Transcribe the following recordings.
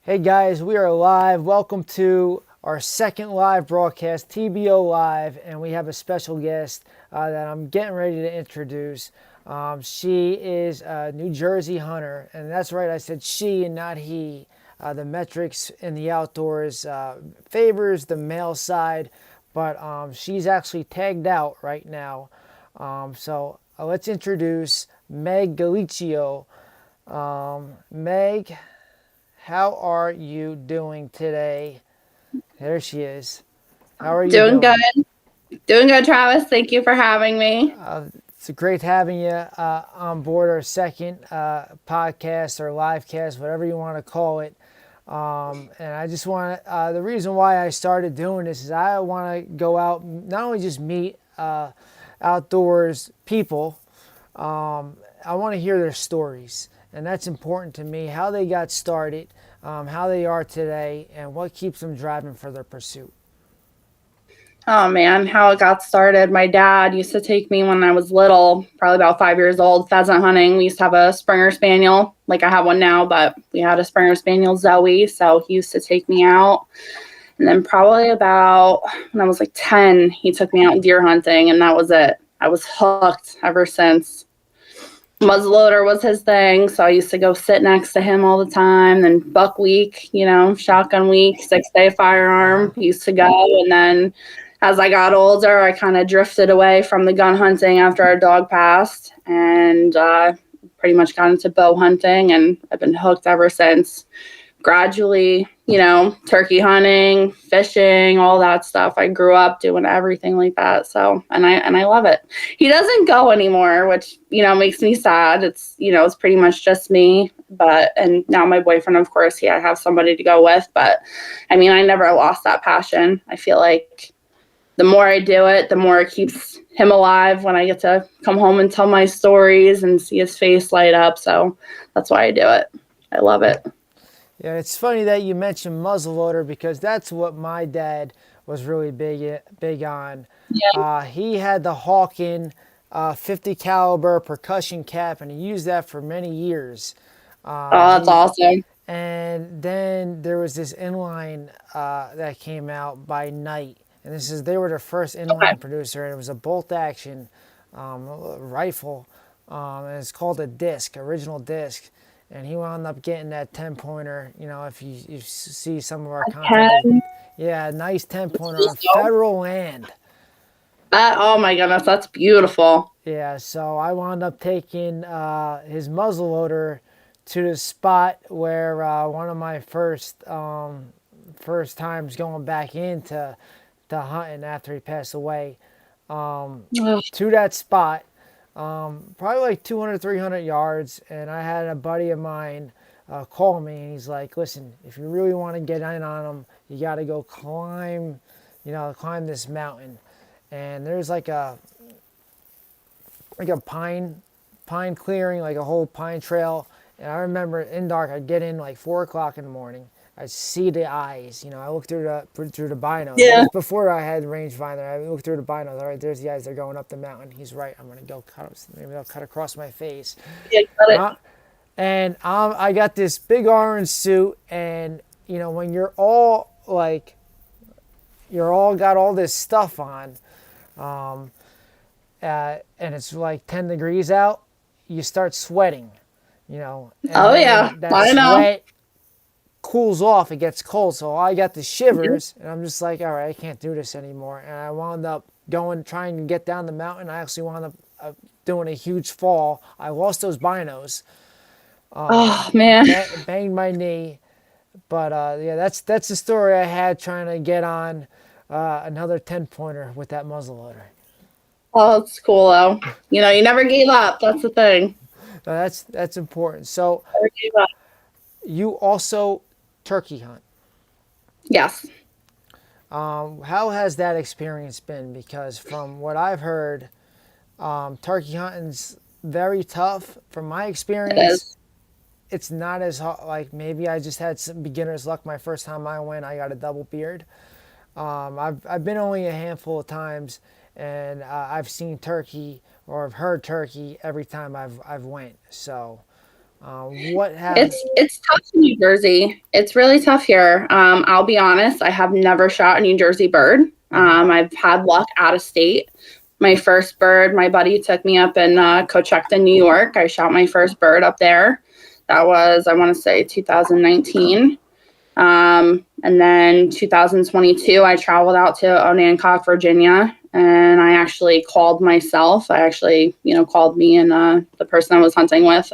Hey guys, we are live. Welcome to our second live broadcast, TBO Live, and we have a special guest that I'm getting ready to introduce. She is a New Jersey hunter, and that's right, I said she and not he. The metrics in the outdoors favors the male side, but she's actually tagged out right now. So let's introduce Meg Gallichio. Meg, how are you doing today? There she is. How are you Doing doing? good. Doing good, Travis. Thank you for having me. It's great having you on board our second podcast or live cast, whatever you want to call it. And I just want the reason why I started doing this is I want to go out, not only just meet outdoors people, I want to hear their stories. And that's important to me, how they got started, how they are today, and what keeps them driving for their pursuit. Oh man, how it got started. My dad used to take me when I was little, probably about 5 years old, pheasant hunting. We used to have a Springer Spaniel, like I have one now, but we had a Springer Spaniel, Zoe. So he used to take me out. And then probably about when I was like 10, he took me out deer hunting, and that was it. I was hooked ever since. Muzzleloader was his thing, so I used to go sit next to him all the time. Then buck week, shotgun week, 6-day firearm, used to go. And then as I got older, I kind of drifted away from the gun hunting after our dog passed, and pretty much got into bow hunting, and I've been hooked ever since. Gradually, turkey hunting, fishing, all that stuff. I grew up doing everything like that. So, and I love it. He doesn't go anymore, which, makes me sad. It's pretty much just me, and now my boyfriend, of course, I have somebody to go with, but I mean, I never lost that passion. I feel like the more I do it, the more it keeps him alive when I get to come home and tell my stories and see his face light up. So that's why I do it. I love it. Yeah, it's funny that you mentioned muzzleloader because that's what my dad was really big on. Yeah. He had the Hawken 50 caliber percussion cap, and he used that for many years. Oh, that's He awesome. And then there was this inline that came out by Night, and they were the first Okay. inline producer, and it was a bolt action rifle, and it's called a disc, original disc. And he wound up getting that 10 pointer. You know, if you see some of our content, Ten. yeah, nice 10 pointer on federal land. Oh my goodness, that's beautiful. Yeah, so I wound up taking his muzzleloader to the spot where one of my first times going back into hunting after he passed away, Ugh. to that spot, probably like 200, 300 yards, and I had a buddy of mine call me, and he's like, listen, if you really want to get in on them, you got to go climb this mountain. And there's like a pine clearing, like a whole pine trail. And I remember in dark, I'd get in like 4 o'clock in the morning. I'd see the eyes. I looked through the binos. That Yeah, was before I had rangefinder. I looked through the binos. All right, there's the eyes. They're going up the mountain. He's right. I'm gonna go cut. Maybe they'll cut across my face. yeah, got it. Uh, and I got this big orange suit, and when you're all got all this stuff on, and it's like 10 degrees out, you start sweating, and Oh yeah, then that I know. sweat cools off, it gets cold. So I got the shivers, and I'm just like, all right, I can't do this anymore. And I wound up trying to get down the mountain. I actually wound up doing a huge fall. I lost those binos, Oh man. banged my knee. But yeah, that's the story I had trying to get on another 10 pointer with that muzzleloader. Oh, it's cool though. You never gave up. That's the thing. That's important. So Never gave up. you also turkey hunt. Yes, How has that experience been? Because from what I've heard, turkey hunting's very tough. From my it experience, is. it's not as hard. Like maybe I just had some beginner's luck. My first time I went, I got a double beard. I've been only a handful of times, and I've seen turkey or I've heard turkey every time I've went. So What have It's tough in New Jersey. It's really tough here. I'll be honest, I have never shot a New Jersey bird. I've had luck out of state. My first bird, my buddy took me up in Coachella, New York. I shot my first bird up there. That was, I want to say, 2019. And then 2022, I traveled out to Onancock, Virginia, and I actually called myself. I actually, called me and the person I was hunting with.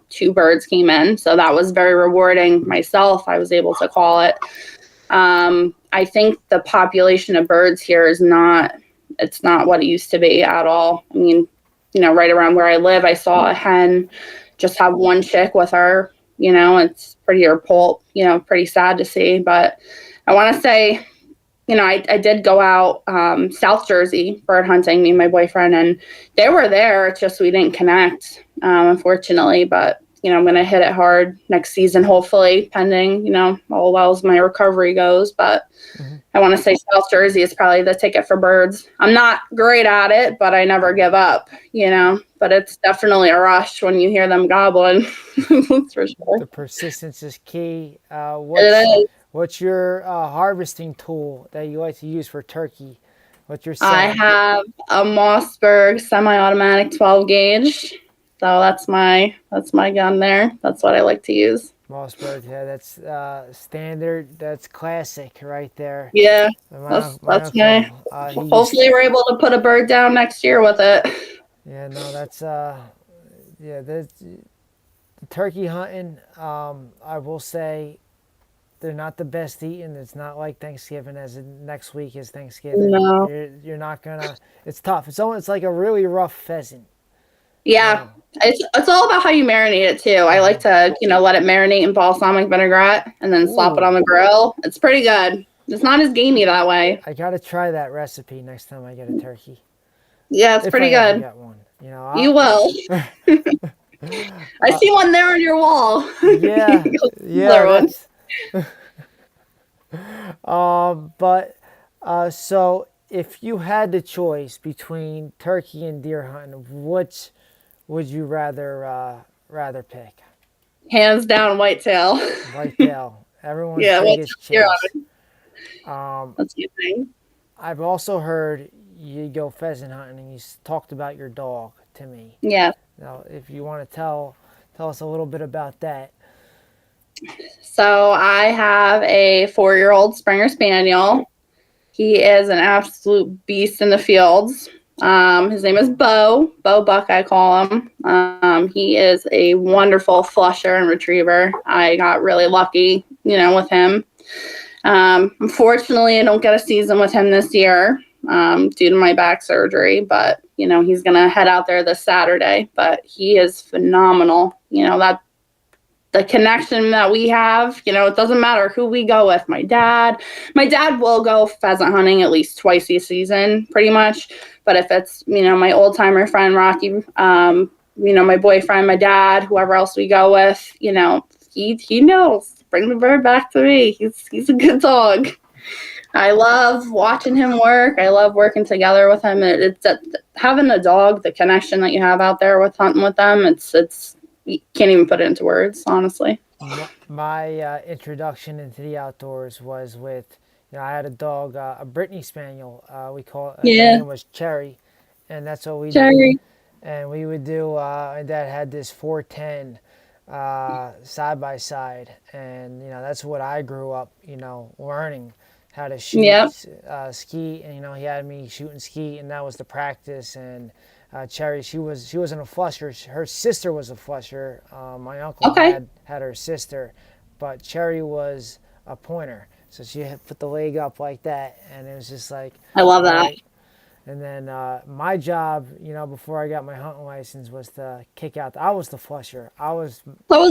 2 birds came in, so that was very rewarding. Myself, I was able to call it. I think the population of birds here is not what it used to be at all. I mean, right around where I live, I saw a hen just have 1 chick with her. It's pretty sad to see. But I want to say, I did go out South Jersey bird hunting, me and my boyfriend, and they were there. It's just we didn't connect, unfortunately. But, I'm going to hit it hard next season, hopefully, pending, how well as my recovery goes. But I want to say South Jersey is probably the ticket for birds. I'm not great at it, but I never give up, But it's definitely a rush when you hear them gobbling. That's for sure. The persistence is key. It is. What's your harvesting tool that you like to use for turkey? What's your I have a Mossberg semi-automatic 12 gauge. So that's my gun there. That's what I like to use. Mossberg, yeah, that's standard. That's classic right there. Yeah, that's my. Hopefully, we're able to put a bird down next year with it. Yeah, no, that's the turkey hunting. I will say, they're not the best eating. It's not like Thanksgiving, as next week is Thanksgiving. No, you're not gonna. It's tough. It's like a really rough pheasant. Yeah. It's all about how you marinate it too. I like to, let it marinate in balsamic vinaigrette and then slap it on the grill. It's pretty good. It's not as gamey that way. I gotta try that recipe next time I get a turkey. Yeah, it's pretty good. Get one. You will. I see one there on your wall. Yeah, yeah. So if you had the choice between turkey and deer hunting, which would you rather pick? Hands down, whitetail. Whitetail. Everyone's biggest chase. That's a good thing. I've also heard you go pheasant hunting, and you talked about your dog to me. Yeah. Now, if you want to tell us a little bit about that. So I have a 4-year-old Springer Spaniel. He is an absolute beast in the fields. His name is Bo Buck, I call him. He is a wonderful flusher and retriever. I got really lucky, with him. Unfortunately, I don't get a season with him this year due to my back surgery, but, he's going to head out there this Saturday. But he is phenomenal. The connection that we have, it doesn't matter who we go with. My dad will go pheasant hunting at least twice a season, pretty much. But if it's, my old timer friend, Rocky, my boyfriend, my dad, whoever else we go with, he knows, bring the bird back to me. He's a good dog. I love watching him work. I love working together with him. It's having a dog, the connection that you have out there with hunting with them. It's you can't even put it into words, honestly. My introduction into the outdoors was with, I had a dog, a Brittany Spaniel. We call it. Her name was Cherry, and that's what we did. And we would do. My dad had this 410 side by side, and that's what I grew up, learning how to shoot ski, and he had me shooting ski, and that was the practice. And Cherry, she wasn't a flusher. Her sister was a flusher. My uncle had her sister, but Cherry was a pointer. So she had put the leg up like that, and it was just like, I love that. Right. And then my job, before I got my hunting license, was to kick out. I was the flusher. So was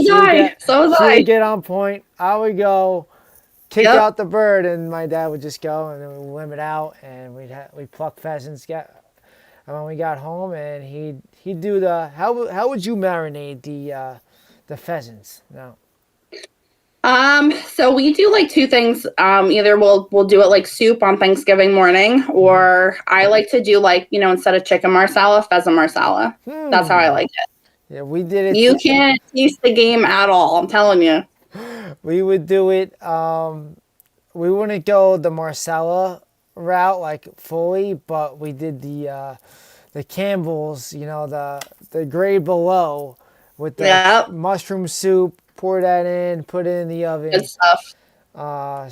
I. She would get on point. I would go kick out the bird, and my dad would just go, and then we limit out, and we'd pluck pheasants. And when we got home, and he'd do the how would you marinate the pheasants? No. So we do like 2 things. Either we'll do it like soup on Thanksgiving morning, or I like to do instead of chicken marsala, pheasant marsala. That's how I like it. Yeah, we did You it. can't taste the game at all. I'm telling you. We would do it. We wouldn't go the Marsala route like fully, but we did the Campbell's. You know, the grade below with the Yep. mushroom soup. Pour that in, put it in the Good oven. stuff.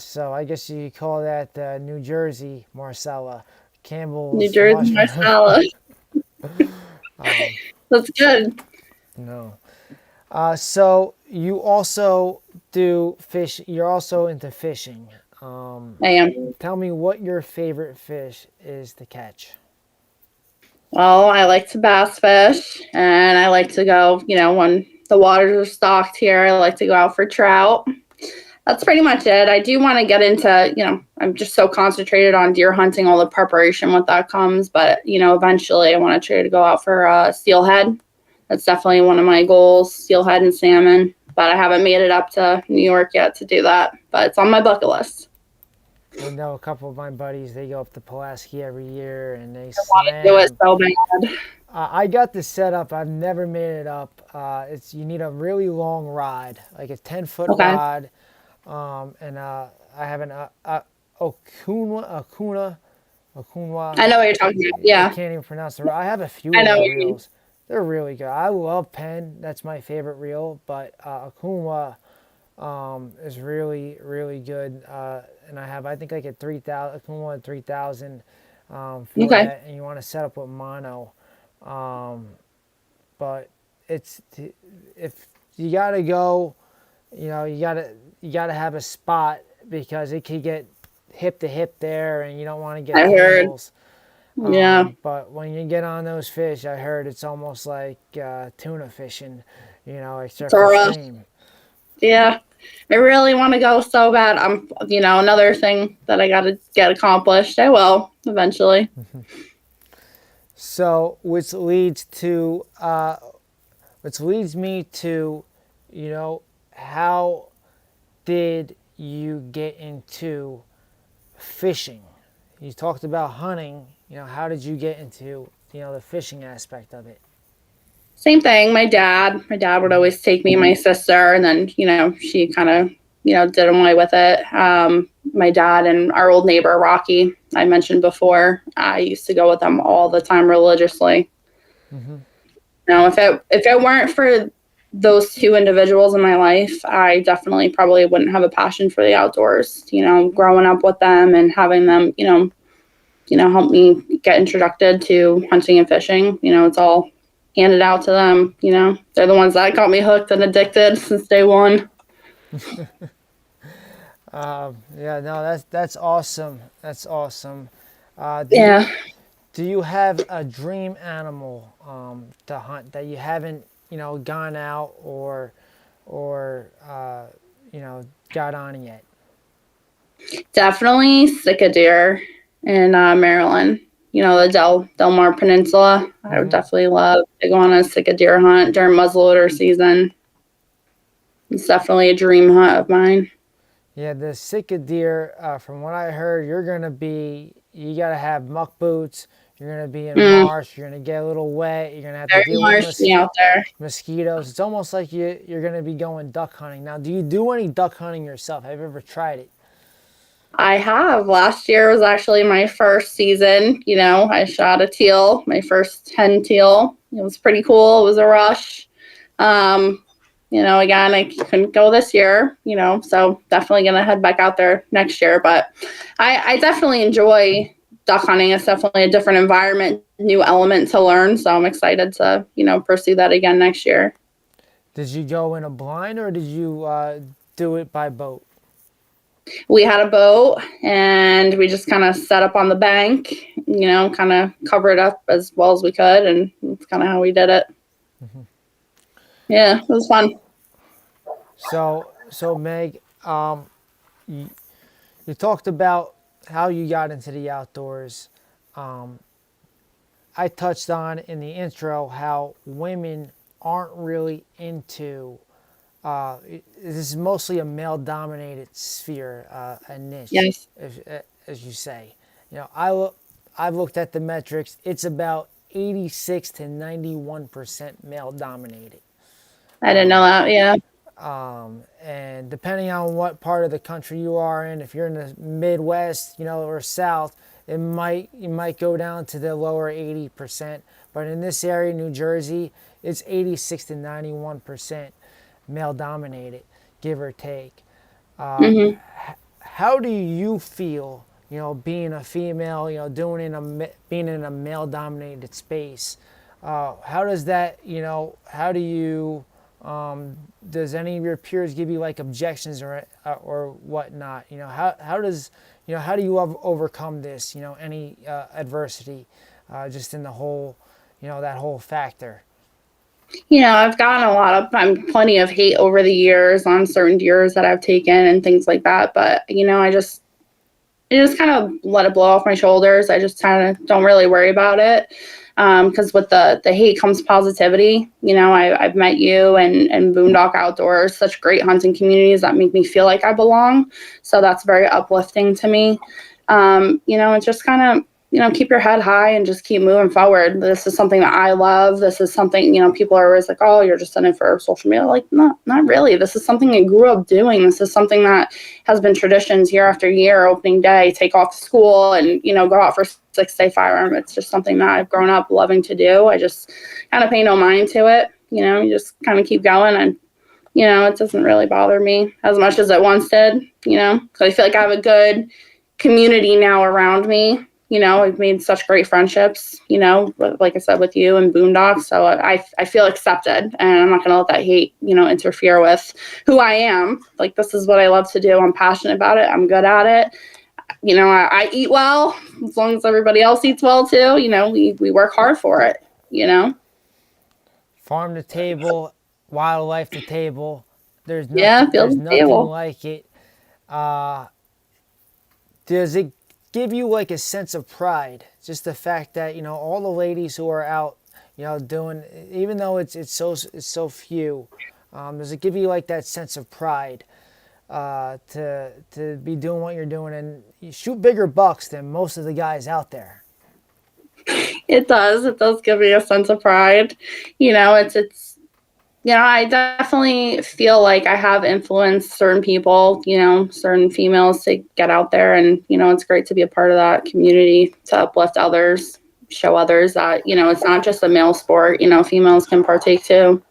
So I guess you could call that the New Jersey Marsala. New Campbell's Jersey mushroom. Marsala. um, That's good. no. So you also do fish. You're also into fishing. I am. Tell me what your favorite fish is to catch. Well, I like to bass fish and I like to go, when the waters are stocked here, I like to go out for trout. That's pretty much it. I do want to get into, I'm just so concentrated on deer hunting, all the preparation with that comes, but, eventually I want to try to go out for steelhead. That's definitely one of my goals, steelhead and salmon, but I haven't made it up to New York yet to do that, but it's on my bucket list. I know a couple of my buddies. They go up to Pulaski every year and they I want to do it slam. so bad. I got the setup. I've never made it up. It's you need a really long rod, like a 10-foot Okay. rod, and I have an Okunwa. I know what you're talking about. I Yeah. can't even pronounce the. I have a few I of know their what you mean. reels. They're really good. I love Penn. That's my favorite reel. But Okunwa is really really good. And I think like a 3,000 Okunwa 3,000 for Okay. that. And you want to set up with mono. But it's if you gotta go, you gotta have a spot because it could get hip to hip there, and you don't want to get I heard. tangles. Yeah. But when you get on those fish, I heard it's almost like tuna fishing, except for For us. stream. Yeah. I really want to go so bad. Another thing that I got to get accomplished. I will eventually. So, which leads me to, how did you get into fishing? You talked about hunting. How did you get into, the fishing aspect of it? Same thing. My dad would always take me and my sister, and then she kind of did away with it. My dad and our old neighbor Rocky, I mentioned before, I used to go with them all the time religiously. Mm-hmm. If it weren't for those two individuals in my life, I definitely probably wouldn't have a passion for the outdoors. Growing up with them and having them, help me get introduced to hunting and fishing. It's all handed out to them. They're the ones that got me hooked and addicted since day one. Yeah, no, that's awesome. That's awesome. Do you Yeah, do you have a dream animal to hunt that you haven't gone out or got on yet? definitely sick of deer in Maryland. The Delmar Peninsula. I would Hmm. definitely love to go on a sick of deer hunt during muzzleloader season. It's definitely a dream hunt of mine. Yeah, the Sika deer, from what I heard, you got to have muck boots. You're going to be in Mm, marsh. You're going to get a little wet. You're going to have to very deal with marshy out there. mosquitoes. It's almost like you're going to be going duck hunting. Now, do you do any duck hunting yourself? Have you ever tried it? I have. Last year was actually my first season. I shot a teal, my first hen teal. It was pretty cool. It was a rush. Um, again, I couldn't go this year, so definitely going to head back out there next year. But I definitely enjoy duck hunting. It's definitely a different environment, new element to learn. So I'm excited to, pursue that again next year. Did you go in a blind or did you do it by boat? We had a boat and we just kind of set up on the bank, kind of cover it up as well as we could. And that's kind of how we did it. Hmm. Yeah, it was fun. So Meg, you, you talked about how you got into the outdoors. Um, I touched on in the intro how women aren't really into. This is mostly a male-dominated sphere, a niche, Yes. as you say. I've looked at the metrics. It's about 86 to 91% male dominated. I didn't know that. Yeah. And depending on what part of the country you are in, if you're in the Midwest, or South, you might go down to the lower 80%. But in this area, New Jersey, it's 86 to 91% male dominated, give or take. Mm-hmm. How do you feel, being a female, being in a male dominated space? How does that, how do you, does any of your peers give you like objections or whatnot? How does, how do you overcome this, any adversity, just in the whole, that whole factor? I've gotten plenty of hate over the years on certain deers that I've taken and things like that. But, I just kind of let it blow off my shoulders. I just kind of don't really worry about it. Because with the hate comes positivity. I've met you and Boondock Outdoors, such great hunting communities that make me feel like I belong. So that's very uplifting to me. It's just kind of, keep your head high and just keep moving forward. This is something that I love. This is something, people are always like, oh, you're just in it for social media. Like, no, not really. This is something I grew up doing. This is something that has been traditions year after year, opening day, take off to school and, go out for 6-day firearm. It's just something that I've grown up loving to do. I just kind of pay no mind to it. You just kind of keep going and, it doesn't really bother me as much as it once did, because I feel like I have a good community now around me. I've made such great friendships, like I said, with you and Boondock. So I feel accepted and I'm not going to let that hate, interfere with who I am. Like, this is what I love to do. I'm passionate about it. I'm good at it. I eat well as long as everybody else eats well too. We work hard for it, Farm to table, wildlife to table. There's nothing like it. Does it give you like a sense of pride, just the fact that all the ladies who are out doing, even though it's so few, does it give you like that sense of pride to be doing what you're doing and you shoot bigger bucks than most of the guys out there? It does give me a sense of pride. I definitely feel like I have influenced certain people, certain females to get out there. And, it's great to be a part of that community, to uplift others, show others that, it's not just a male sport, females can partake too.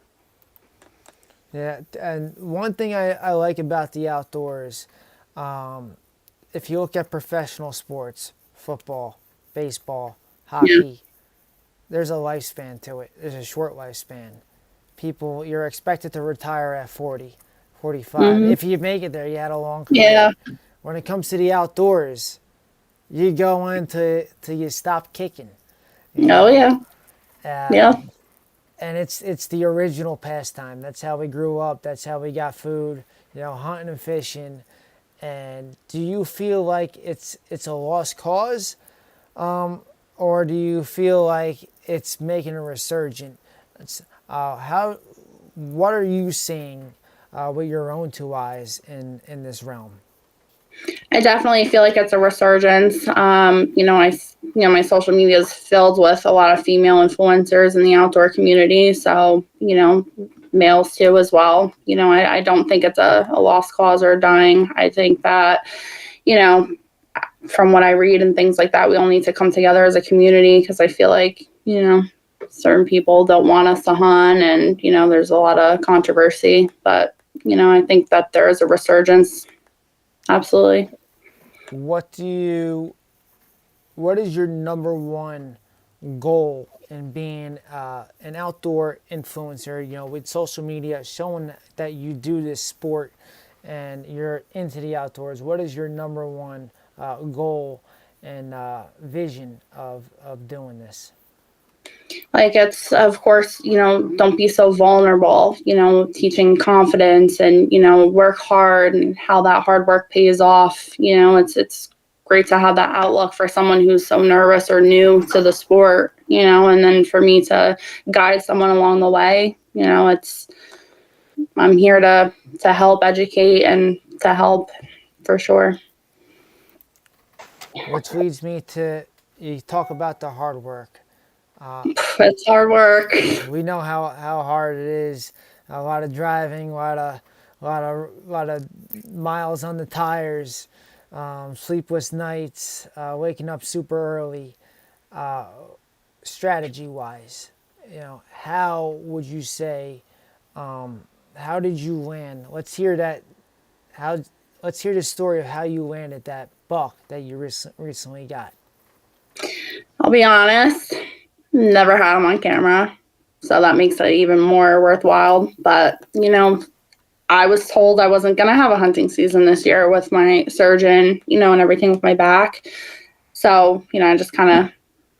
Yeah. And one thing I like about the outdoors, if you look at professional sports, football, baseball, hockey, there's a lifespan to it. There's a short lifespan. People, you're expected to retire at 40, 45. Mm-hmm. If you make it there, you had a long career. Yeah. When it comes to the outdoors, you go into till you stop kicking. Oh, yeah. Yeah. And it's the original pastime. That's how we grew up. That's how we got food, hunting and fishing. And do you feel like it's a lost cause? Or do you feel like it's making a resurgence? What are you seeing with your own two eyes in this realm? I definitely feel like it's a resurgence. My social media is filled with a lot of female influencers in the outdoor community. So, males too as well. I don't think it's a lost cause or dying. I think that, from what I read and things like that, we all need to come together as a community because I feel like, certain people don't want us to hunt and, there's a lot of controversy, but, I think that there is a resurgence. Absolutely. What is your number one goal in being an outdoor influencer, with social media showing that you do this sport and you're into the outdoors? What is your number one goal and vision of doing this? Like, it's, of course, don't be so vulnerable, teaching confidence and, work hard and how that hard work pays off. It's great to have that outlook for someone who's so nervous or new to the sport, and then for me to guide someone along the way, I'm here to help educate and to help for sure. Which leads me to, you talk about the hard work. It's hard work. We know how hard it is. A lot of driving, lot of miles on the tires, sleepless nights, waking up super early. Strategy wise, how would you say? How did you land? Let's hear that. How? Let's hear the story of how you landed that buck that you recently got. I'll be honest, never had him on camera. So that makes it even more worthwhile. But, I was told I wasn't going to have a hunting season this year with my surgeon, and everything with my back. So, I just kind of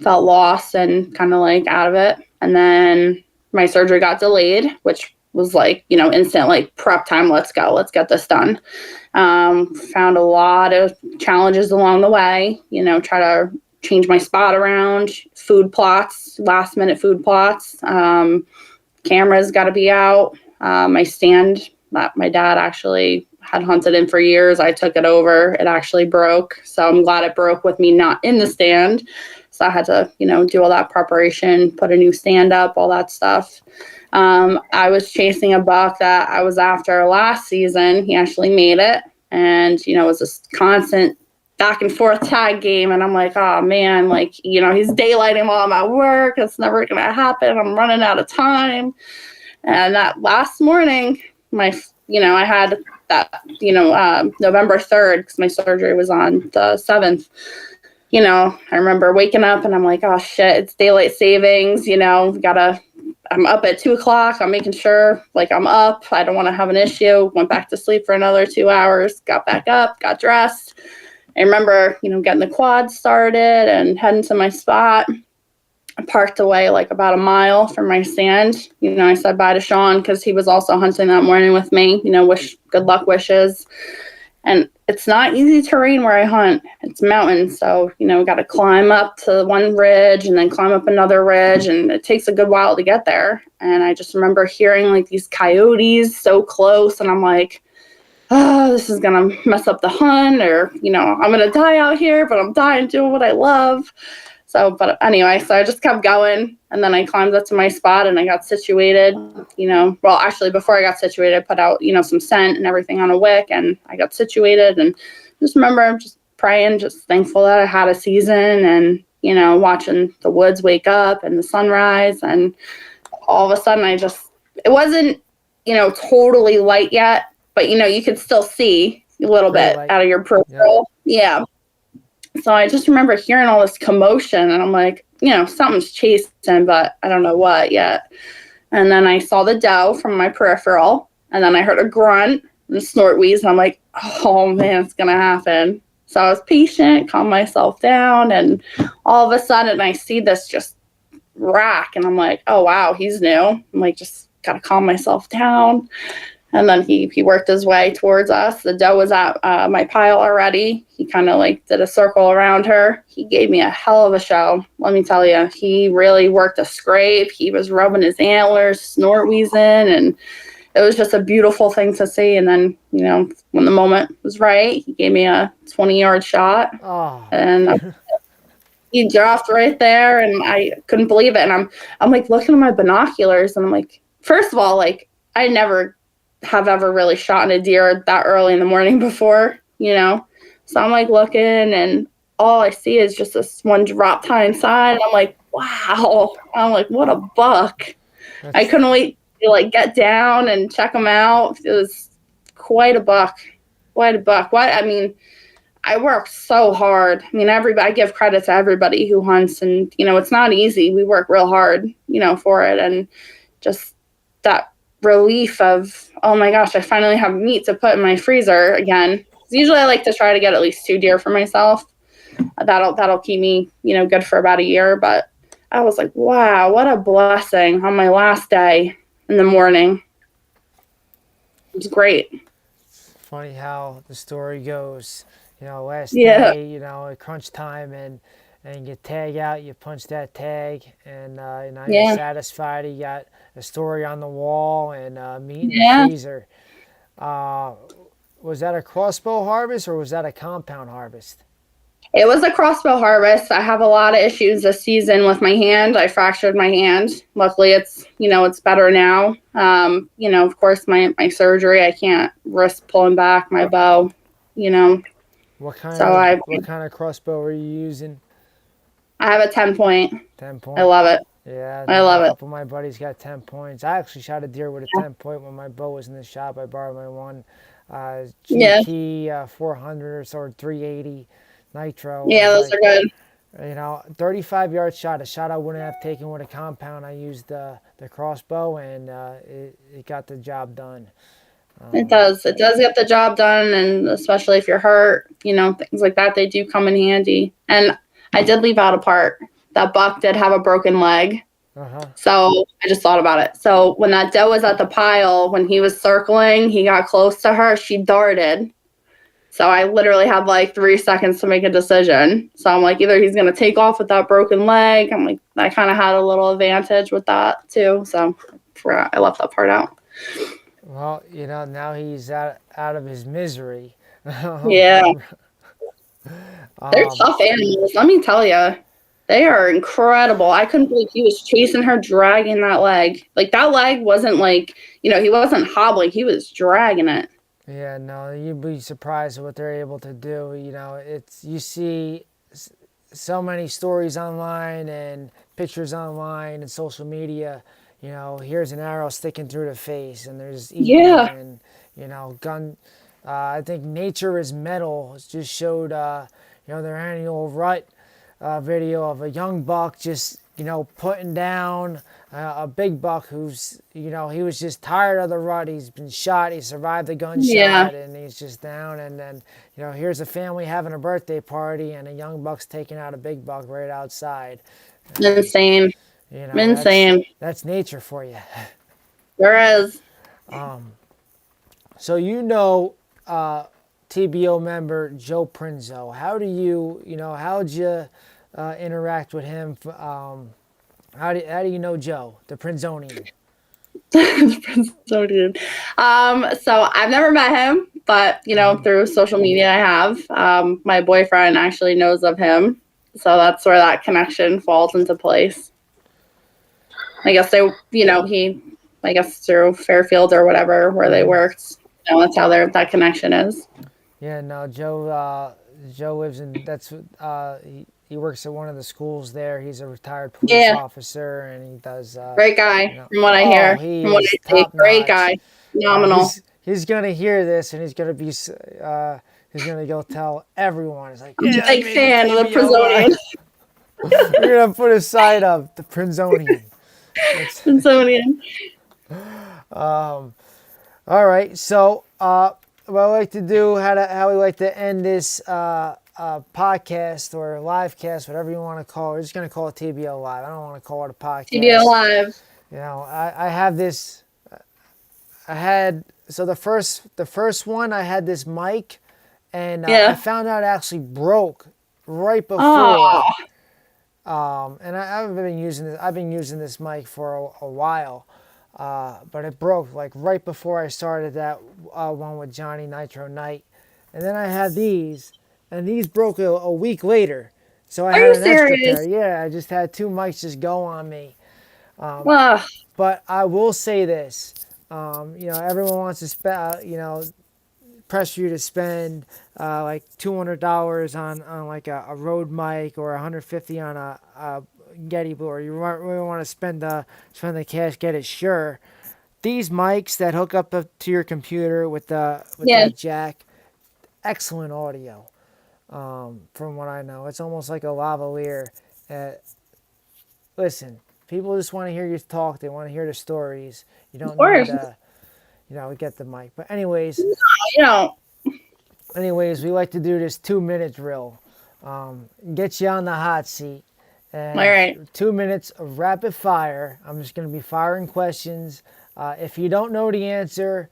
felt lost and kind of like out of it. And then my surgery got delayed, which was like, instant like prep time. Let's go. Let's get this done. Found a lot of challenges along the way, try to change my spot around, food plots, last minute food plots. Cameras got to be out. My stand that my dad actually had hunted in for years, I took it over. It actually broke. So I'm glad it broke with me not in the stand. So I had to, do all that preparation, put a new stand up, all that stuff. I was chasing a buck that I was after last season. He actually made it. And, it was this constant back and forth tag game. And I'm like, oh man, like, he's daylighting while I'm at work. It's never going to happen. I'm running out of time. And that last morning, I had that, November 3rd, because my surgery was on the 7th. I remember waking up and I'm like, oh shit, it's daylight savings, I'm up at 2:00. I'm making sure like I'm up. I don't want to have an issue. Went back to sleep for another 2 hours, got back up, got dressed. I remember, getting the quad started and heading to my spot. I parked away like about a mile from my stand. I said bye to Sean because he was also hunting that morning with me, wish good luck wishes. And it's not easy terrain where I hunt. It's mountains. So, got to climb up to one ridge and then climb up another ridge. And it takes a good while to get there. And I just remember hearing like these coyotes so close. And I'm like, oh, this is going to mess up the hunt, or, I'm going to die out here, but I'm dying doing what I love. So, but anyway, so I just kept going, and then I climbed up to my spot and I got situated, well, actually before I got situated, I put out, some scent and everything on a wick, and I got situated, and just remember just praying, just thankful that I had a season, and, watching the woods wake up and the sunrise, and all of a sudden it wasn't, totally light yet, but, you could still see a little bit out of your peripheral. Yeah. So I just remember hearing all this commotion, and I'm like, something's chasing, but I don't know what yet. And then I saw the doe from my peripheral, and then I heard a grunt and a snort wheeze, and I'm like, oh man, it's going to happen. So I was patient, calmed myself down, and all of a sudden I see this just rack, and I'm like, oh wow, he's new. I'm like, just got to calm myself down. And then he worked his way towards us. The doe was at my pile already. He kind of like did a circle around her. He gave me a hell of a show. Let me tell you, he really worked a scrape. He was rubbing his antlers, snort wheezing, and it was just a beautiful thing to see. And then, when the moment was right, he gave me a 20-yard shot. Oh. And he dropped right there, and I couldn't believe it. And I'm like looking at my binoculars, and I'm like, first of all, like I never have ever really shot a deer that early in the morning before, so I'm like looking, and all I see is just this one drop tine sign, and I'm like, wow. I'm like, what a buck. I couldn't wait to like get down and check him out. It was quite a buck. I mean, I work so hard. I mean, I give credit to everybody who hunts, and it's not easy. We work real hard for it, and just that relief of, oh my gosh, I finally have meat to put in my freezer again. Usually I like to try to get at least 2 deer for myself. That'll keep me, good for about a year. But I was like, wow, what a blessing on my last day in the morning. It was great. It's funny how the story goes. Last day, at crunch time, and you tag out, you punch that tag, and you're satisfied. You got a story on the wall and meat in the freezer. Was that a crossbow harvest or was that a compound harvest? It was a crossbow harvest. I have a lot of issues this season with my hand. I fractured my hand. Luckily, it's better now. Of course, my surgery, I can't risk pulling back my bow, What kind So of I what kind of crossbow are you using? have a 10-point. 10 I point. love it. Yeah, I a love it. couple of my buddies got 10 points. I actually shot a deer with a 10 point when my bow was in the shop. I borrowed my one Yeah. GT 400 or so, 380 Nitro. It Yeah, was those like, are good. 35-yard shot, a shot I wouldn't have taken with a compound. I used the crossbow, and it got the job done. It does. It does get the job done, and especially if you're hurt, things like that, they do come in handy. And I did leave out a part. That buck did have a broken leg. Uh-huh. So I just thought about it. So when that doe was at the pile, when he was circling, he got close to her, she darted. So I literally had like 3 seconds to make a decision. So I'm like, either he's going to take off with that broken leg. I'm like, I kind of had a little advantage with that too. So I left that part out. Well, now he's out of his misery. Yeah. They're tough animals. Let me tell you. They are incredible. I couldn't believe he was chasing her, dragging that leg. Like, that leg wasn't like, he wasn't hobbling. He was dragging it. Yeah, no, you'd be surprised at what they're able to do. You see so many stories online and pictures online and social media. Here's an arrow sticking through the face, and there's eating, Yeah. and gun. I think Nature is Metal just showed their annual rut video of a young buck just putting down a big buck who's he was just tired of the rut. He's been shot. He survived the gunshot, and he's just down. And then here's a family having a birthday party, and a young buck's taking out a big buck right outside. Insane. Insane. That's nature for you. There is. So TBO member Joe Prinzo. How do how'd you interact with him? How do you know Joe, the Prinzonian? The Prinzonian. So I've never met him, but through social media I have. My boyfriend actually knows of him, so that's where that connection falls into place. I guess I guess through Fairfield or whatever where they worked. That's how that connection is. Yeah, no, Joe lives in he works at one of the schools there. He's a retired police officer, and he does. Great guy, from what I hear. From what I see, great guy, phenomenal. He's gonna hear this, and he's gonna be. He's gonna go tell everyone. He's like, yeah, big fan of the Prinzonian. We're gonna put a side of the Prinzonian. Prinzonian. All right, so what I like to do, how we like to end this podcast or live cast, whatever you want to call it. We're just going to call it TBO Live. I don't want to call it a podcast. TBO Live. I have this. So the first one, I had this mic, and I found out it actually broke right before. And I've been using this mic for a while. But it broke like right before I started that one with Johnny Nitro Night. And then I had these, and these broke a week later. So I had an extra pair. Yeah, I just had 2 mics just go on me. But I will say this, everyone wants to pressure you to spend like $200 on like a Rode mic or $150 on a Getty Blue, or you really want to spend the cash, get it. Sure, these mics that hook up to your computer with that jack, excellent audio. From what I know, it's almost like a lavalier. Listen, people just want to hear you talk. They want to hear the stories. You don't need to, get the mic. But anyways, anyways, we like to do this 2-minute drill. Get you on the hot seat. And all right. 2 minutes of rapid fire. I'm just going to be firing questions. If you don't know the answer,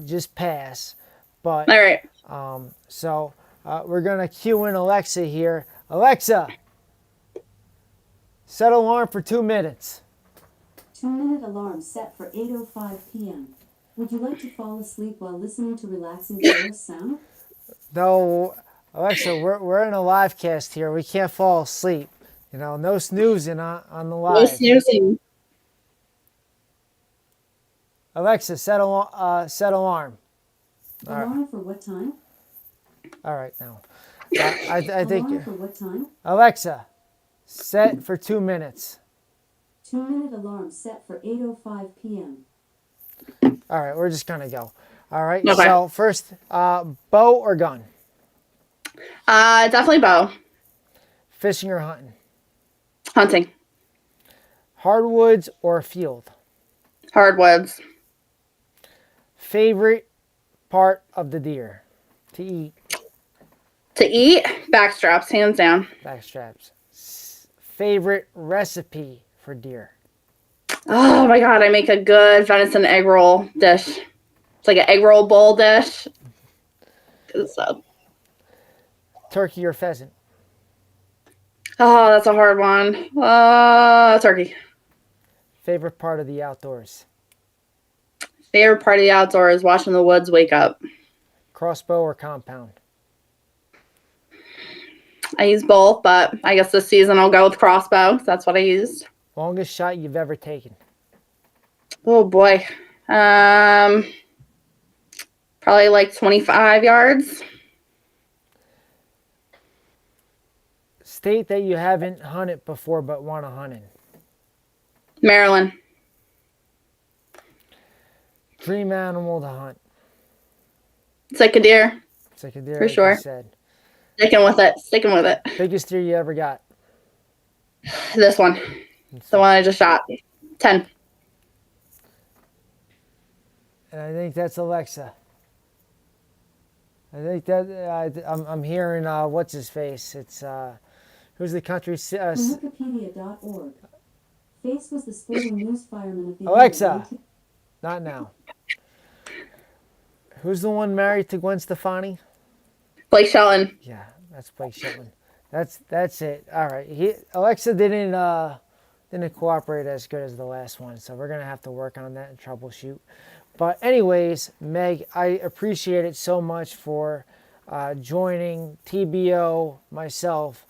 just pass. But all right. So we're going to cue in Alexa here. Alexa, set alarm for 2 minutes. 2-minute alarm set for 8:05 p.m. Would you like to fall asleep while listening to relaxing forest sound? No, Alexa, we're in a live cast here. We can't fall asleep. You know, no snoozing on the No live. snoozing. Alexa, set alarm. Alarm for what time? All right, now. I think Alarm for what time? Alexa, set for 2 minutes. 2-minute alarm set for 8:05 p.m. All right, we're just gonna go. All right. Okay. So first, bow or gun? Definitely bow. Fishing or hunting? Hunting. Hardwoods or field? Hardwoods. Favorite part of the deer to eat? To eat, backstraps, hands down. Backstraps. Favorite recipe for deer? Oh my God, I make a good venison egg roll dish. It's like an egg roll bowl dish. Good stuff. Turkey or pheasant? Oh, that's a hard one. Turkey. Favorite part of the outdoors? Favorite part of the outdoors, watching the woods wake up. Crossbow or compound? I use both, but I guess this season I'll go with crossbow. That's what I used. Longest shot you've ever taken? Oh boy. Probably like 25 yards. State that you haven't hunted before but want to hunt in? Maryland. Dream animal to hunt? It's like a deer. It's like a deer, For like sure. you said. Sticking with it. Sticking with it. Biggest deer you ever got? This one. The one I just shot. 10. And I think that's Alexa. I think that I'm hearing what's his face. It's who's the country? From Wikipedia.org. Face was the sporting news fireman of the Alexa. year. Not now. Who's the one married to Gwen Stefani? Blake Shelton. Yeah, that's Blake Shelton. That's it. All right. Alexa didn't cooperate as good as the last one, so we're gonna have to work on that and troubleshoot. But anyways, Meg, I appreciate it so much for joining TBO, myself,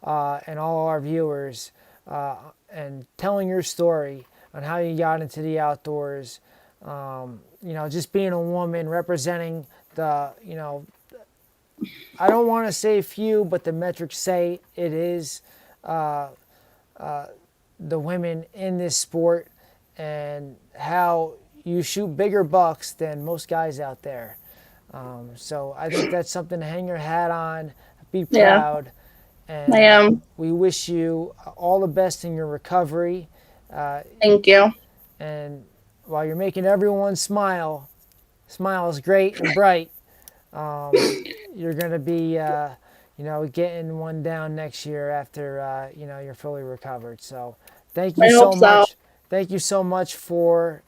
and all our viewers, and telling your story on how you got into the outdoors. You know, just being a woman representing the, you know, I don't want to say few, but the metrics say it is the women in this sport, and how you shoot bigger bucks than most guys out there. So I think that's something to hang your hat on, be proud. Yeah, and I am. We wish you all the best in your recovery. Thank you. And while you're making everyone smile is great and bright, you're going to be, you know, getting one down next year after, you know, you're fully recovered. So thank you so much. Thank you so much for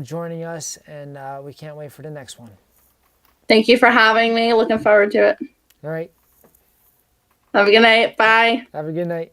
joining us, and we can't wait for the next one. Thank you for having me. Looking forward to it. All right. Have a good night. Bye. Have a good night.